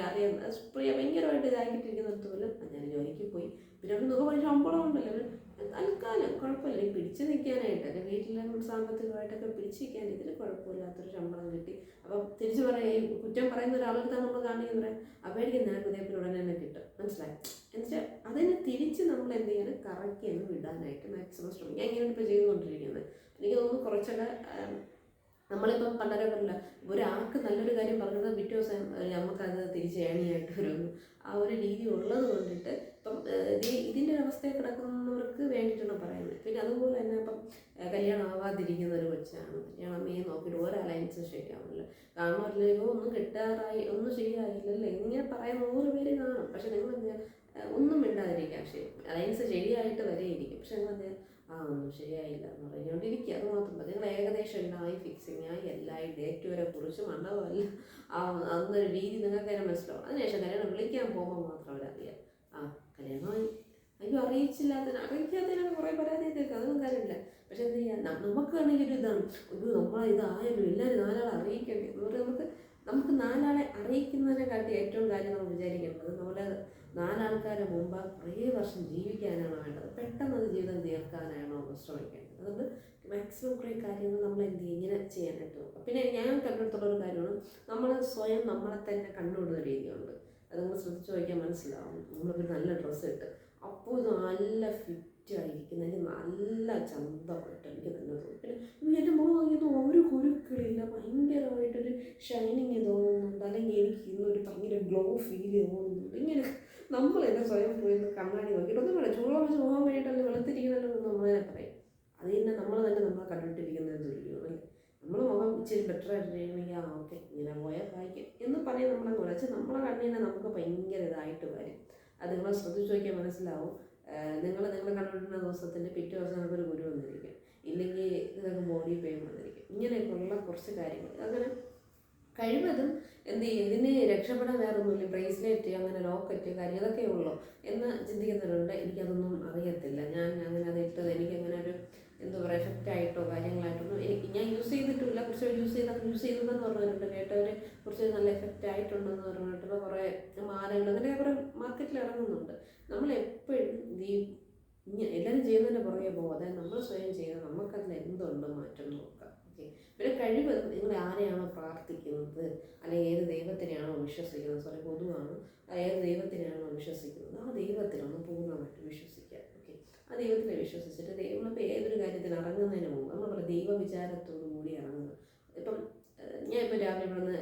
ഭയങ്കരമായിട്ട് ഇതാക്കിയിട്ടിരിക്കുന്നിടത്ത് പോലും ഞാൻ ജോലിക്ക് പോയി, പിന്നെ ഒരു 100 ശമ്പളം ഉണ്ടല്ലോ, തൽക്കാലം കുഴപ്പമില്ല. ഈ പിടിച്ചു നിൽക്കാനായിട്ടൊക്കെ വീട്ടിലെ സാമ്പത്തികമായിട്ടൊക്കെ പിടിച്ചു നിൽക്കാൻ ഇതിൽ കുഴപ്പമില്ലാത്തൊരു ശമ്പളം കിട്ടി. അപ്പം തിരിച്ചു പറയാം, കുറ്റം പറയുന്ന ഒരാളെടുത്ത് നമ്മൾ കാണിക്കുന്നത് അപ്പോഴേക്കും നിനക്ക് ഇതേപോലെ ഉടനെ തന്നെ കിട്ടും, മനസ്സിലായി? എന്നുവെച്ചാൽ അതിനെ തിരിച്ച് നമ്മൾ എന്ത് ചെയ്യാൻ കറക്കി എന്ന് വിടാനായിട്ട് മാക്സിമം ശ്രമിക്കും. ഞാൻ ഇങ്ങനെയാണ് ഇപ്പോൾ ചെയ്തുകൊണ്ടിരിക്കുന്നത്. എനിക്ക് തോന്നുന്നു കുറച്ചൊക്കെ നമ്മളിപ്പം പണ്ടരെ പറയില്ല, ഒരാൾക്ക് നല്ലൊരു കാര്യം പറഞ്ഞത് പിറ്റേ ദിവസം നമുക്കത് തിരിച്ച് ഏണിയായിട്ട് വരുന്നു. ആ ഒരു രീതി ഉള്ളത് കൊണ്ടിട്ട് ഇപ്പം ഇതിൻ്റെ ഒരു അവസ്ഥയിൽ കിടക്കുന്നവർക്ക് വേണ്ടിയിട്ടാണ് പറയുന്നത്. പിന്നെ അതുപോലെ തന്നെ ഇപ്പം കല്യാണം ആവാതിരിക്കുന്ന ഒരു കൊച്ചാണ്, കല്യാണമേ നോക്കിയിട്ട് ഓരോ അലയൻസ് ശരിയാവില്ല, കാണുമല്ലോ, ഒന്നും കിട്ടാറായി, ഒന്നും ശരിയായില്ലല്ലേ, ഇങ്ങനെ പറയുന്ന 100 പേര് കാണും. പക്ഷെ നിങ്ങൾ എന്താ ഒന്നും മിണ്ടാതിരിക്കാം, ശരി അലയൻസ് ശരിയായിട്ട് വരെയിരിക്കും, പക്ഷെ നിങ്ങൾ എന്താ ഒന്നും ശരിയായില്ല എന്ന് പറഞ്ഞുകൊണ്ടിരിക്കുക. അത് മാത്രം നിങ്ങൾ ഏകദേശം എല്ലായി ഫിക്സിങ് ആയി എല്ലായി ഡേറ്റ് വരെ കുറിച്ച് മണ്ടവല്ല അന്നൊരു രീതി നിങ്ങൾക്ക് തന്നെ മനസ്സിലാവും. അതിനുശേഷം കല്യാണം വിളിക്കാൻ പോകുമ്പോൾ മാത്രം അവരറിയാം കല്യാണമായി, അയ്യോ അറിയിക്കാത്തതിനാണ് കുറേ പരാതി തീർക്കുക, അതൊന്നും കാര്യമില്ല. പക്ഷെ എന്ത് ചെയ്യാൻ, നമുക്കാണെങ്കിൽ ഒരു ഇതാണ്, ഒരു നമ്മളെ ഇതായാലും എല്ലാവരും 4 ആളെ അറിയിക്കേണ്ടി എന്ന് പറയുന്നത്. നമുക്ക് 4 ആളെ അറിയിക്കുന്നതിനെക്കാട്ടി ഏറ്റവും കാര്യം നമ്മൾ വിചാരിക്കേണ്ടത് നമ്മുടെ 4 ആൾക്കാരെ മുമ്പ് കുറേ വർഷം ജീവിക്കാനാണോ വേണ്ടത്, പെട്ടെന്ന് അത് ജീവിതം തീർക്കാനാണോ ശ്രമിക്കേണ്ടത്. അതുകൊണ്ട് മാക്സിമം കുറേ കാര്യങ്ങൾ നമ്മൾ എന്ത് ചെയ്യും, ഇങ്ങനെ ചെയ്യാനായിട്ട് നോക്കാം. പിന്നെ ഞാൻ കണ്ടെടുത്തുള്ളൊരു കാര്യമാണ്, നമ്മൾ സ്വയം നമ്മളെ തന്നെ കണ്ടുകൊടുന്ന രീതിയുണ്ട്. അത് നമ്മൾ ശ്രദ്ധിച്ച് നോക്കിയാൽ മനസ്സിലാവും. നമ്മളൊരു നല്ല ഡ്രസ്സ് ഇട്ട് അപ്പോൾ ഇത് നല്ല ഫിറ്റായിരിക്കുന്നതിന് നല്ല ചന്തമായിട്ട് എനിക്ക് തന്നെ തോന്നും. പിന്നെ എൻ്റെ മുഖം ഇത് ഒരു കുരുക്കളില്ല, ഭയങ്കരമായിട്ടൊരു ഷൈനിങ് തോന്നുന്നുണ്ട്, അല്ലെങ്കിൽ എനിക്ക് ഇന്നൊരു ഭയങ്കര ഗ്ലോ ഫീൽ തോന്നുന്നുണ്ട്. ഇങ്ങനെ നമ്മൾ തന്നെ സ്വയം പോയി കണ്ണാടി നോക്കിയിട്ട് ഒന്നും വേണം, ചൂടുള്ള വെച്ച് പോകാൻ വേണ്ടിയിട്ടല്ലേ വെളുത്തിരിക്കുന്നല്ലോ എന്ന് നമ്മളെ പറയും. അത് തന്നെ നമ്മൾ നമ്മളെ കണ്ടിട്ടിരിക്കുന്നത് തുല്യമാണ് അല്ലേ. നമ്മൾ മുഖം ഇച്ചിരി ബെറ്റർ ആയിട്ടിരിക്കണമെങ്കിൽ ഓക്കെ ഇങ്ങനെ പോയാൽ വായിക്കും എന്ന് പറയും. നമ്മളെ കുറിച്ച് നമ്മളെ കണ്ണിനെ നമുക്ക് ഭയങ്കര ഇതായിട്ട് വരും. അത് നിങ്ങൾ ശ്രദ്ധിച്ച് നോക്കിയാൽ മനസ്സിലാവും. നിങ്ങൾ കണ്ടുകൊണ്ടിരുന്ന ദിവസത്തിൻ്റെ പിറ്റേ ദിവസം നിങ്ങൾക്കൊരു ഗുരു വന്നിരിക്കും, ഇല്ലെങ്കിൽ നിങ്ങൾക്ക് ബോഡി പെയിൻ വന്നിരിക്കും. ഇങ്ങനെയൊക്കെയുള്ള കുറച്ച് കാര്യങ്ങൾ അങ്ങനെ കഴിവതും എന്ത് ചെയ്യും, ഇതിന് രക്ഷപ്പെടാൻ വേറെ ഒന്നുമില്ല. ബ്രേസ്ലെറ്റ് അങ്ങനെ ലോക്കറ്റ് കാര്യം ഇതൊക്കെ ഉള്ളൂ എന്ന് ചിന്തിക്കുന്നവരുണ്ട്. എനിക്കതൊന്നും അറിയത്തില്ല, ഞാൻ അങ്ങനെ അത് ഇട്ടത് എനിക്കങ്ങനെ ഒരു എന്താ പറയുക എഫക്റ്റായിട്ടോ കാര്യങ്ങളായിട്ടൊന്നും ഞാൻ യൂസ് ചെയ്തിട്ടില്ല. കുറച്ച് യൂസ് ചെയ്തതെന്ന് പറഞ്ഞവരുണ്ട്, കേട്ടവർ കുറച്ച് നല്ല എഫക്റ്റ് ആയിട്ടുണ്ടെന്ന് പറഞ്ഞിട്ട് ഇപ്പോൾ കുറേ മാലകൾ അങ്ങനെ കുറേ മാർക്കറ്റിൽ ഇറങ്ങുന്നുണ്ട്. നമ്മളെപ്പോഴും എല്ലാവരും ചെയ്യുന്നതിൻ്റെ പുറകെ പോകാതെ നമ്മൾ സ്വയം ചെയ്യുക, നമുക്കതിൽ എന്തുണ്ട് മാറ്റം നോക്കാം. ഓക്കെ. പിന്നെ കഴിവതും നിങ്ങൾ ആരെയാണോ പ്രാർത്ഥിക്കുന്നത് അല്ലെങ്കിൽ ഏത് ദൈവത്തിനെയാണോ വിശ്വസിക്കുന്നത്, പൊതുവാണ്, ഏത് ദൈവത്തിനെയാണോ വിശ്വസിക്കുന്നത് ആ ദൈവത്തിനൊന്ന് പൂർണ്ണമായിട്ട് വിശ്വസിക്കുക. ഓക്കെ. ആ ദൈവത്തിനെ വിശ്വസിച്ചിട്ട് നമ്മളിപ്പോൾ ഏതൊരു കാര്യത്തിന് ഇറങ്ങുന്നതിന് മുമ്പ് നമ്മൾ പറയുക ദൈവവിചാരത്തോടു കൂടി ഇറങ്ങുക. ഇപ്പം ഞാൻ ഇപ്പോൾ രാവിലെ ഇവിടെ നിന്ന്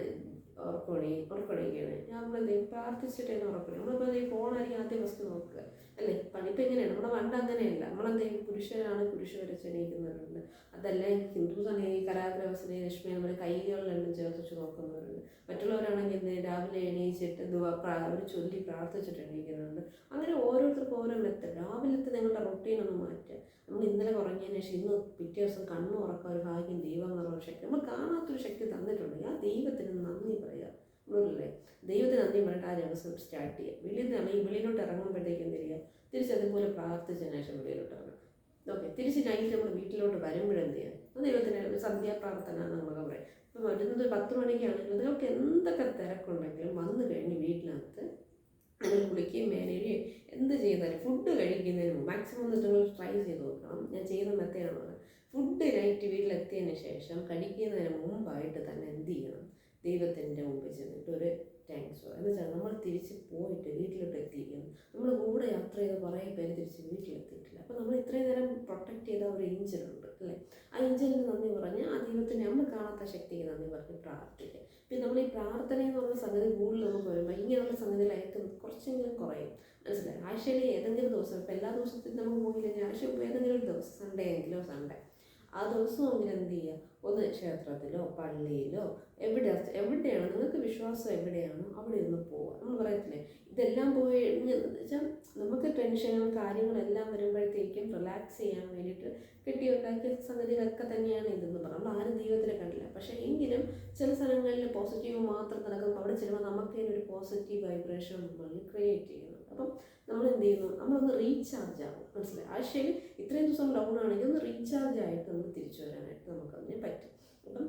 ഉറക്കണിക്കുകയാണ്, നമ്മളെന്തെങ്കിലും പ്രാർത്ഥിച്ചിട്ട് തന്നെ ഉറക്കണം. നമ്മളിപ്പോൾ ഫോണായിരിക്കും ആദ്യം ഫസ്റ്റ് നോക്കുക അല്ലേ. ഇപ്പം എങ്ങനെയാണ് നമ്മുടെ പണ്ട് അങ്ങനെയല്ല. നമ്മളെന്തെങ്കിലും പുരുഷനാണ് കുരിശ് വരച്ച് എണീക്കുന്നവരുണ്ട്, അതല്ല ഹിന്ദുസാണ് ഈ കരാഗ്രവസനെ ലക്ഷ്മി നമ്മുടെ കൈകളിലെല്ലാം ചേർത്തിച്ച് നോക്കുന്നവരുണ്ട്. മറ്റുള്ളവരാണെങ്കിൽ എന്തെങ്കിലും രാവിലെ എണീച്ചിട്ട് അവർ ചൊല്ലി പ്രാർത്ഥിച്ചിട്ട് എണീക്കുന്നുണ്ട്. അങ്ങനെ ഓരോരുത്തർക്കും ഓരോ മെത്തേഡ്. രാവിലത്തെ നിങ്ങളുടെ റൊട്ടീനൊന്ന് മാറ്റുക. നമ്മൾ ഇന്നലെ ഉറങ്ങിയതിന് ശേഷം ഇന്ന് പിറ്റേ ദിവസം കണ്ണു ഉറക്കാൻ ഒരു ഭാഗ്യം ദൈവം എന്ന് പറയുന്ന ശക്തി നമ്മൾ കാണാത്തൊരു ശക്തി തന്നിട്ടുണ്ട്. ആ ദൈവത്തിന് നന്ദി പറയുക. നമ്മളല്ലേ ദൈവത്തിന് നന്ദി പറഞ്ഞിട്ട് ആ ദിവസം സ്റ്റാർട്ട് ചെയ്യുക. വെളിയിലോട്ട് ഇറങ്ങുമ്പോഴത്തേക്കും തരിക, തിരിച്ചതുപോലെ പ്രാർത്ഥിച്ചതിന് ശേഷം വെളിയിലോട്ട് ഇറങ്ങുക. ഓക്കെ. തിരിച്ച് നൈറ്റ് നമ്മൾ വീട്ടിലോട്ട് വരുമ്പോഴെന്ത് ചെയ്യുക, ദൈവത്തിന് സന്ധ്യാപ്രാർത്ഥന എന്നൊക്കെ പറയും. ഇപ്പം വരുന്നത് 10 മണിക്കാണെങ്കിൽ നിങ്ങൾക്ക് എന്തൊക്കെ തിരക്കുണ്ടെങ്കിലും വന്നു കഴിഞ്ഞ് വീട്ടിനകത്ത് നിങ്ങൾ കുളിക്കുകയും മേനയുകയും എന്ത് ചെയ്താലും ഫുഡ് കഴിക്കുന്നതിന് മുമ്പ് മാക്സിമം നിങ്ങൾ ട്രൈ ചെയ്ത് നോക്കണം. ഞാൻ ചെയ്യുന്ന മെത്തേഡാണ്. ഫുഡ് നൈറ്റ് വീട്ടിലെത്തിയതിന് ശേഷം കഴിക്കുന്നതിന് മുമ്പായിട്ട് തന്നെ എന്ത് ചെയ്യണം, ദൈവത്തിൻ്റെ മുമ്പിൽ ചെന്നിട്ട് ഒരു താങ്ക്സ് എന്ന് വെച്ചാൽ നമ്മൾ തിരിച്ച് പോയിട്ട് വീട്ടിലോട്ട് എത്തിയിരിക്കുന്നു. നമ്മൾ കൂടെ യാത്ര ചെയ്ത കുറേ പേര് തിരിച്ച് വീട്ടിലെത്തിയിട്ടില്ല. അപ്പോൾ നമ്മൾ ഇത്രയും നേരം പ്രൊട്ടക്റ്റ് ചെയ്ത ഒരു ഏഞ്ചലുണ്ട് അല്ലേ, ആ ഏഞ്ചലിന് നന്ദി പറഞ്ഞ് ആ ദൈവത്തിന് നമ്മൾ കാണാത്ത ശക്തിക്ക് നന്ദി പറഞ്ഞ് പ്രാർത്ഥിക്കുക. പിന്നെ നമ്മൾ ഈ പ്രാർത്ഥന എന്ന് പറഞ്ഞ സംഗതി കൂടുതൽ നമുക്ക് വരുമ്പോൾ ഇങ്ങനെയുള്ള സംഗതിയിലായിട്ട് കുറച്ചെങ്കിലും കുറയും. മനസ്സിലായി? ആഴ്ചയിൽ ഏതെങ്കിലും ദിവസം, ഇപ്പോൾ എല്ലാ ദിവസത്തിനും നമുക്ക് പോയില്ലെങ്കിൽ ആഴ്ചയിൽ ഏതെങ്കിലും ഒരു ദിവസം, സൺഡേ എങ്കിലോ സൺഡേ ആ ദിവസം അങ്ങനെ എന്ത് ചെയ്യുക, ഒന്ന് ക്ഷേത്രത്തിലോ പള്ളിയിലോ എവിടെയാണ് നിങ്ങൾക്ക് വിശ്വാസം എവിടെയാണോ അവിടെ ഒന്ന് പോവുക. നമ്മൾ പറയത്തില്ലേ, ഇതെല്ലാം പോയി വെച്ചാൽ നമുക്ക് ടെൻഷനും കാര്യങ്ങളെല്ലാം വരുമ്പോഴത്തേക്കും റിലാക്സ് ചെയ്യാൻ വേണ്ടിയിട്ട് കെട്ടിയുണ്ടാക്കിയ സംഗതികളൊക്കെ തന്നെയാണ് ഇതെന്ന് പറഞ്ഞാൽ നമ്മൾ ആരും ദൈവത്തിനെ കണ്ടില്ല. പക്ഷേ എങ്കിലും ചില സ്ഥലങ്ങളിൽ പോസിറ്റീവ് മാത്രം നടക്കും. അവിടെ ചെല്ലുമ്പോൾ നമുക്ക് ഒരു പോസിറ്റീവ് വൈബ്രേഷൻ നമ്മൾ ക്രിയേറ്റ് ചെയ്യുന്നുണ്ട്. അപ്പം നമ്മൾ എന്ത് ചെയ്യുന്നു, നമ്മളൊന്ന് റീചാർജ് ആകും. മനസ്സിലായി? ആഴ്ചയിൽ ഇത്രയും ദിവസം ഡൗൺ ആണെങ്കിൽ ഒന്ന് റീചാർജ് ആയിട്ട് നമ്മൾ തിരിച്ചു വരാനായിട്ട് നമുക്കതിന് പറ്റും. അപ്പം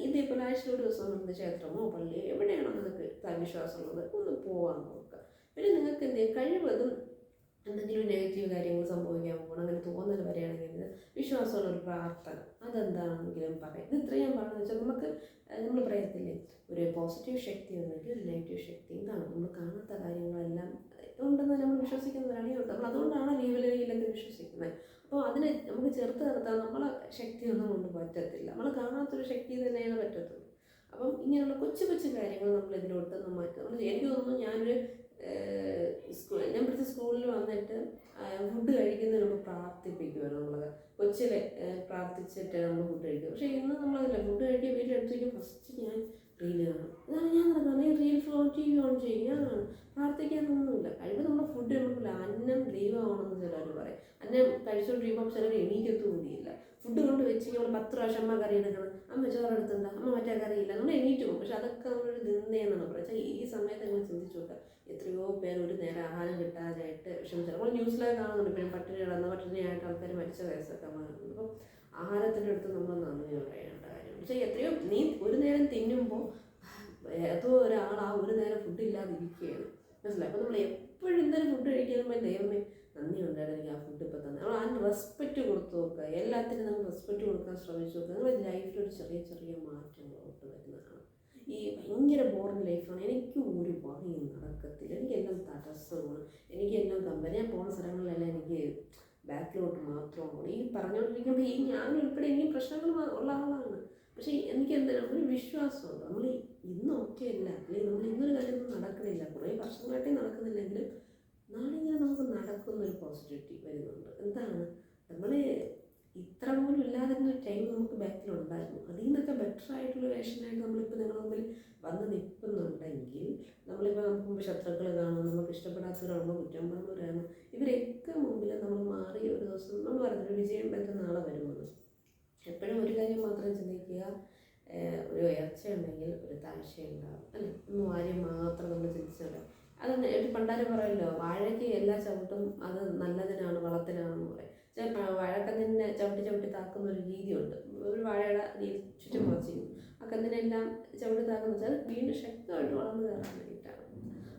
ഇതേപോലെ ആഴ്ചയിൽ ഒരു ദിവസം നമ്മൾ ക്ഷേത്രമോ പള്ളിയോ എവിടെയാണോ നിങ്ങൾക്ക് വിശ്വാസമുള്ളത് ഒന്ന് പോകാൻ നോക്കുക. പിന്നെ നിങ്ങൾക്ക് എന്ത് ചെയ്യും, കഴിവതും എന്തെങ്കിലും നെഗറ്റീവ് കാര്യങ്ങൾ സംഭവിക്കാൻ പോകണം അങ്ങനെ തോന്നൽ വരികയാണെങ്കിൽ വിശ്വാസമുള്ള ഒരു പ്രാർത്ഥന അതെന്താണെങ്കിലും പറയാം. ഇത് ഇത്രയും ഞാൻ പറഞ്ഞതെന്ന് വെച്ചാൽ നമുക്ക് നമ്മൾ പറയത്തില്ലേ, ഒരു പോസിറ്റീവ് ശക്തി ഉണ്ടെങ്കിൽ ഒരു നെഗറ്റീവ് ശക്തിയും കാണും. നമ്മൾ കാണാത്ത കാര്യങ്ങളെല്ലാം ഉണ്ടെന്ന് നമ്മൾ വിശ്വസിക്കുന്നവരാണ് ഈ ഉണ്ട്. നമ്മൾ അതുകൊണ്ടാണ് ലീവലയിലൊക്കെ വിശ്വസിക്കുന്നത്. അപ്പോൾ അതിനെ നമുക്ക് ചെറുത്ത് നിർത്താൻ നമ്മളെ ശക്തിയൊന്നും കൊണ്ട് പറ്റത്തില്ല. നമ്മൾ കാണാത്തൊരു ശക്തി തന്നെയാണ് പറ്റത്തുള്ളൂ. അപ്പം ഇങ്ങനെയുള്ള കൊച്ചു കൊച്ചു കാര്യങ്ങൾ നമ്മൾ ഇതിലോട്ട് മാറ്റും. എനിക്ക് തോന്നുന്നു ഞാനൊരു ഞാൻ പഠിച്ച സ്കൂളിൽ വന്നിട്ട് ഫുഡ് കഴിക്കുന്നതിന് മുമ്പ് പ്രാർത്ഥിപ്പിക്കുമായിരുന്നു. നമ്മൾ കൊച്ചിലെ പ്രാർത്ഥിച്ചിട്ട് നമ്മൾ ഫുഡ് കഴിക്കും. പക്ഷേ ഇന്ന് നമ്മളതില്ല, ഫുഡ് കഴിക്കുക വീട്ടിലെടുത്തേക്കും ഫസ്റ്റ് ഞാൻ റീൽ കാണും. അതാണ് ഞാൻ നടക്കുന്നത്. റീൽ ടി വി ഓൺ ചെയ്യും, ഞാൻ കാണും. പ്രാർത്ഥിക്കാനൊന്നുമില്ല. കഴിയുമ്പോൾ നമ്മുടെ ഫുഡ് കഴിയുമ്പോൾ അന്നം ദൈവമാണെന്ന് ചിലർ പറയും. അന്നം കഴിച്ചുകൊണ്ടിരിക്കുമ്പോൾ ചിലർ എണീക്കത്തുകൂടിയില്ല. ഫുഡ് കൊണ്ട് വെച്ച് നമ്മൾ 10 പ്രാവശ്യം അമ്മ കറി എടുക്കണം, അമ്മ ചോറെടുത്തുണ്ടാ, അമ്മ മറ്റേ കറിയില്ല, നമ്മൾ എണീറ്റ് പോകും. പക്ഷെ അതൊക്കെ നമ്മളൊരു നിന്ദയെന്നാണ് പറയുക. ഈ സമയത്ത് നിങ്ങൾ ചിന്തിച്ചു നോക്കുക, എത്രയോ പേർ ഒരു നേരം ആഹാരം കിട്ടാതായിട്ട് വിഷമിച്ചു. നമ്മൾ ന്യൂസിലൊക്കെ കാണുന്നുണ്ട്, പിന്നെ പട്ടിണി കിടന്ന പട്ടിണിയായിട്ട് ആൾക്കാർ മരിച്ച കേസൊക്കെ കാണുന്നുണ്ട്. അപ്പം ആഹാരത്തിൻ്റെ അടുത്ത് നമ്മൾ നന്ദി പറയേണ്ട കാര്യം. പക്ഷേ എത്രയോ നീ ഒരു നേരം തിന്നുമ്പോൾ ഏതോ ഒരാൾ ആ ഒരു നേരം ഫുഡില്ലാതിരിക്കുകയാണ്. മനസ്സിലായി? അപ്പോൾ നമ്മൾ എപ്പോഴും എന്തായാലും ഫുഡ് കഴിക്കുമ്പോൾ ദൈവമേ നന്ദി ഉണ്ടായിരുന്നു ആ ഫുഡ് ഇപ്പോൾ തന്നെ. നമ്മൾ അതിന് റെസ്പെക്റ്റ് കൊടുത്തു നോക്കുക. എല്ലാത്തിനും നമ്മൾ റെസ്പെക്റ്റ് കൊടുക്കാൻ ശ്രമിച്ചു നോക്കുക. നിങ്ങളുടെ ലൈഫിലൊരു ചെറിയ ചെറിയ മാറ്റങ്ങളോട്ട് വരുന്നതാണ്. ഈ ഭയങ്കര ബോറിംഗ് ലൈഫാണ്, എനിക്ക് ഒരു പണിയും നടക്കത്തില്ല, എനിക്കെല്ലാം തടസ്സമാണ്, എനിക്കെല്ലാം ഞാൻ പോകുന്ന സ്ഥലങ്ങളിലെല്ലാം എനിക്ക് ബാക്കിലോട്ട് മാത്രമാണ്. ഈ പറഞ്ഞുകൊണ്ടിരിക്കുമ്പോൾ ഞാനുൾപ്പെടെ എനിക്ക് പ്രശ്നങ്ങൾ ഉള്ള ആളാണ്. പക്ഷേ എനിക്ക് എന്താണ് ഒരു വിശ്വാസമുണ്ട്, നമ്മൾ ഇന്ന് ഓക്കെ അല്ല, അല്ലെങ്കിൽ നമ്മൾ ഇന്നൊരു കാര്യമൊന്നും നടക്കുന്നില്ല, കുറേ വർഷങ്ങളായിട്ടേ നടക്കുന്നില്ലെങ്കിലും നാളെ ഇങ്ങനെ നമുക്ക് നടക്കുന്നൊരു പോസിറ്റിവിറ്റി വരുന്നുണ്ട്. എന്താണ്, നമ്മൾ ഇത്ര പോലും ഇല്ലാതിരുന്നൊരു ടൈം നമുക്ക് ബാക്കിലുണ്ടായിരുന്നു. അതിൽ നിന്നൊക്കെ ബെറ്റർ ആയിട്ടുള്ള വേഷനായിട്ട് നമ്മളിപ്പോൾ നിങ്ങളുടെ മുമ്പിൽ വന്ന് നിൽക്കുന്നുണ്ടെങ്കിൽ നമ്മളിപ്പോൾ നമുക്ക് മുമ്പ് ശത്രുക്കൾ കാണും, നമുക്ക് ഇഷ്ടപ്പെടാത്തവരാണോ കുറ്റം പറഞ്ഞവരാണ്, ഇവരൊക്കെ മുമ്പിൽ നമ്മൾ മാറി ഒരു ദിവസം നമ്മൾ പറഞ്ഞൊരു വിജയം പറ്റുന്ന നാളെ വരുമെന്ന്. എപ്പോഴും ഒരു കാര്യം മാത്രം ചിന്തിക്കുക, ഒരു ഉയർച്ചയുണ്ടെങ്കിൽ ഒരു താഴ്ചയുണ്ടാകും അല്ലേ, ഒന്ന് കാര്യം മാത്രം നമ്മൾ ചിന്തിച്ചാൽ അതൊന്ന് പണ്ടാരും പറയല്ലോ, വാഴയ്ക്ക് എല്ലാ ചവിട്ടും അത് നല്ലതിനാണ് വളത്തിനാണെന്ന് പറയും. വാഴക്കന്നിനെ ചവിട്ടി താക്കുന്ന ഒരു രീതിയുണ്ട്. ഒരു വാഴയുടെ ചുറ്റും മുളച്ചിരിക്കും, ആ കന്നിനെല്ലാം ചവിട്ടി താക്കുന്ന വെച്ചാൽ വീണ്ടും ശക്തമായിട്ട് വളർന്നു കയറാൻ വേണ്ടിയിട്ടാണ്.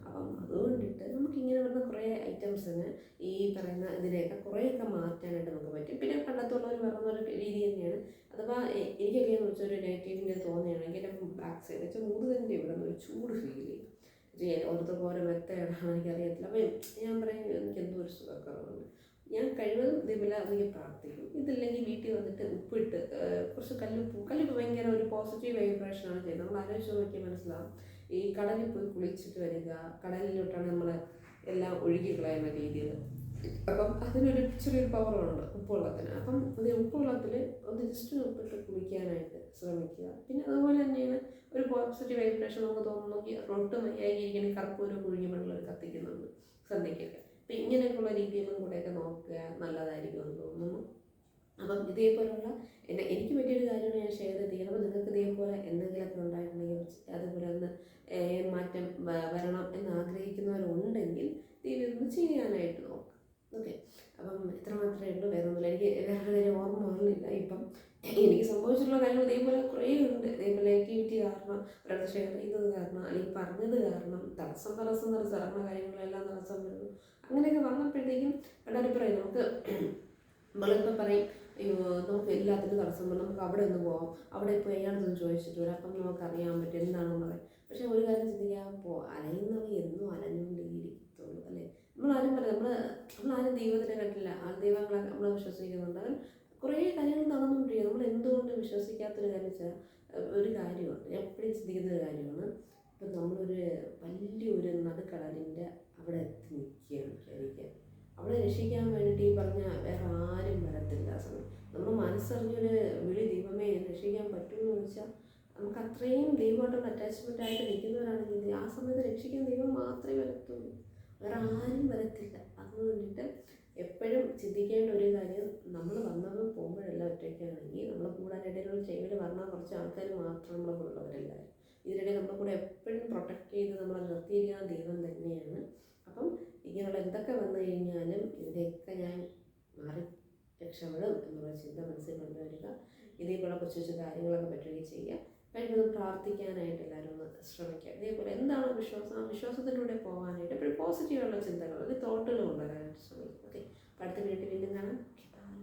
അപ്പം അതുകൊണ്ടിട്ട് നമുക്കിങ്ങനെ വരുന്ന കുറേ ഐറ്റംസിന് ഈ പറയുന്ന ഇതിനെയൊക്കെ കുറേയൊക്കെ മാറ്റാനായിട്ട് നമുക്ക് പറ്റും. പിന്നെ പണ്ടത്തുള്ളവർ പറയുന്നൊരു രീതി തന്നെയാണ്, അഥവാ എനിക്കൊക്കെ എന്ന് വെച്ചാൽ ഒരു നെഗറ്റീവിൻ്റെ തോന്നുകയാണെങ്കിൽ എൻ്റെ ബാക്ക് സൈഡ് വെച്ചാൽ മുതുകിൻ്റെ ഇവിടെ നിന്ന് ഒരു ചൂട് ഫീൽ ചെയ്യും. ഓരോരുത്തർക്ക് ഓരോ മെത്തേഡാണ് എനിക്കറിയത്തില്ല. അപ്പം ഞാൻ പറയും എനിക്കെന്തോ ഒരു സുഖക്കുറവുണ്ട്. ഞാൻ കഴിവതും ഇതേപോലെ അധികം പ്രാർത്ഥിക്കും. ഇതില്ലെങ്കിൽ വീട്ടിൽ വന്നിട്ട് ഉപ്പിട്ട് കുറച്ച് കല്ലുപ്പ് ഭയങ്കര ഒരു പോസിറ്റീവ് വൈബ്രേഷനാണ് ചെയ്യുന്നത്. നമ്മൾ ആലോചിച്ച് നോക്കിയാൽ മനസ്സിലാവും. ഈ കടലിൽ പോയി കുളിച്ചിട്ട് വരിക, കടലിലോട്ടാണ് നമ്മൾ എല്ലാം ഒഴുകി കളയുന്ന രീതിയിൽ. അപ്പം അതിനൊരു ചെറിയൊരു പവറുണ്ട് ഉപ്പുവെള്ളത്തിന്. അപ്പം അത് ഉപ്പുവെള്ളത്തിൽ ഒന്ന് ജസ്റ്റ് ഉപ്പിട്ട് കുളിക്കാനായിട്ട് ശ്രമിക്കുക. പിന്നെ അതുപോലെ തന്നെയാണ് ഒരു പോസിറ്റീവ് വൈബ്രേഷൻ നമുക്ക് തോന്നുന്നു. റൊട്ടും വയ്യായിരിക്കണേ കർപ്പൂരം കുഴിഞ്ഞ വെള്ളം കത്തിക്കുന്നുണ്ട് സന്ധ്യയ്ക്കൊക്കെ. അപ്പം ഇങ്ങനെയൊക്കെയുള്ള രീതിയിലും കൂടെയൊക്കെ നോക്കുക നല്ലതായിരിക്കുമെന്ന് തോന്നുന്നു. അപ്പം ഇതേപോലുള്ള എനിക്ക് പറ്റിയൊരു കാര്യമാണ് ഞാൻ ഷെയർ ചെയ്തിരിക്കുന്നത്. അപ്പോൾ നിങ്ങൾക്ക് ഇതേപോലെ എന്തെങ്കിലുമൊക്കെ ഉണ്ടായിട്ടുണ്ടെങ്കിൽ അതുപോലെ ഒന്ന് മാറ്റം വരണം എന്നാഗ്രഹിക്കുന്നവരുണ്ടെങ്കിൽ ഇതൊന്ന് ചെയ്യാനായിട്ട് നോക്കാം. ഓക്കെ, അപ്പം ഇത്ര മാത്രമേ ഉള്ളൂ, വേറെ ഒന്നുമില്ല. എനിക്ക് വേറെ കാര്യം ഓർമ്മ വന്നില്ല. ഇപ്പം എനിക്ക് സംഭവിച്ചിട്ടുള്ള കാര്യങ്ങൾ ഇതേപോലെ കുറേ ഉണ്ട്. ഇതേപോലെ നെഗറ്റിവിറ്റി കാരണം, ഒരാൾ ഷെയർ ചെയ്തത് കാരണം, അല്ലെങ്കിൽ പറഞ്ഞത് കാരണം തടസ്സം ഇറങ്ങുന്ന കാര്യങ്ങളെല്ലാം തടസ്സം വരുന്നു. അങ്ങനെയൊക്കെ വന്നപ്പോഴത്തേക്കും എല്ലാവരും പറയും, നമ്മളിപ്പോൾ പറയും അയ്യോ നമുക്ക് എല്ലാത്തിനും തടസ്സം വരും, നമുക്ക് അവിടെ ഒന്ന് പോകാം, അവിടെ ഇപ്പോൾ അയാളൊന്ന് ചോദിച്ചിട്ട് വരാം, അപ്പം നമുക്കറിയാൻ പറ്റും എന്താണെന്നുള്ളത്. പക്ഷേ ഒരു കാര്യം ചിന്തിക്കാൻ അലയുന്നവ എന്നും അലഞ്ഞുകൊണ്ടേയിരിക്കത്തുള്ളൂ അല്ലേ. നമ്മളാരും പറയാം, നമ്മളാരും ദൈവത്തിനെ കണ്ടില്ല, ആ ദൈവങ്ങളെ നമ്മൾ വിശ്വസിക്കുന്നുണ്ട്. അവൻ കുറേ കാര്യങ്ങൾ നടന്നുകൊണ്ടിരിക്കുക. നമ്മൾ എന്തുകൊണ്ട് വിശ്വസിക്കാത്തൊരു കാര്യം വെച്ചാൽ ഒരു കാര്യമാണ്, ഞാൻ എപ്പോഴും ചിന്തിക്കുന്ന ഒരു കാര്യമാണ്. ഇപ്പം നമ്മളൊരു വലിയൊരു നടുക്കടലിൻ്റെ അവിടെ എത്തി നിൽക്കുകയാണ് ശരിക്കും. അവിടെ രക്ഷിക്കാൻ വേണ്ടിയിട്ട് ഈ പറഞ്ഞ വേറെ ആരും വരത്തില്ല. ആ സമയം നമ്മൾ മനസ്സറിഞ്ഞൊരു വിളി, ദൈവമേ രക്ഷിക്കാൻ പറ്റുമെന്ന് വെച്ചാൽ നമുക്ക് അത്രയും ദൈവമായിട്ടുള്ള അറ്റാച്ച്മെൻ്റ് ആയിട്ട് നിൽക്കുന്നവരാണെങ്കിൽ ആ സമയത്ത് രക്ഷിക്കാൻ ദൈവം മാത്രമേ വരത്തുള്ളൂ, വേറെ ആരും വരത്തില്ല. അതുകൊണ്ടിട്ട് എപ്പോഴും ചിന്തിക്കേണ്ട ഒരു കാര്യം, നമ്മൾ വന്നതും പോകുമ്പോഴെല്ലാം ഒറ്റയ്ക്കാണെങ്കിൽ നമ്മളെ കൂടാനിടയിലുള്ള ചെവിയിൽ പറഞ്ഞാൽ കുറച്ച് ആൾക്കാർ മാത്രം നമ്മളെ ഉള്ളവരെല്ലാവരും. ഇതിനിടയിൽ നമ്മളെ കൂടെ എപ്പോഴും പ്രൊട്ടക്റ്റ് ചെയ്ത് നമ്മളെ നിർത്തിയിരിക്കുന്ന ദൈവം തന്നെയാണ്. അപ്പം ഇങ്ങനെയുള്ള എന്തൊക്കെ വന്നു കഴിഞ്ഞാലും ഇതിൻ്റെയൊക്കെ ഞാൻ മാറി രക്ഷപ്പെടും എന്നുള്ള ചിന്ത മനസ്സിൽ കൊണ്ടുവരിക. ഇതേപോലെ കൊച്ചു കൊച്ചു കാര്യങ്ങളൊക്കെ പറ്റുകയും ചെയ്യുക. കഴിവതും പ്രാർത്ഥിക്കാനായിട്ട് എല്ലാവരും ഒന്ന് ശ്രമിക്കുക. ഇതേപോലെ എന്താണ് വിശ്വാസം, ആ വിശ്വാസത്തിലൂടെ പോകാനായിട്ട് എപ്പോഴും പോസിറ്റീവുള്ള ചിന്തകൾ, അത് തോട്ടുകൾ കൊണ്ടുവരാനായിട്ട് ശ്രമിക്കും. ഓക്കെ, അടുത്ത വീഡിയോ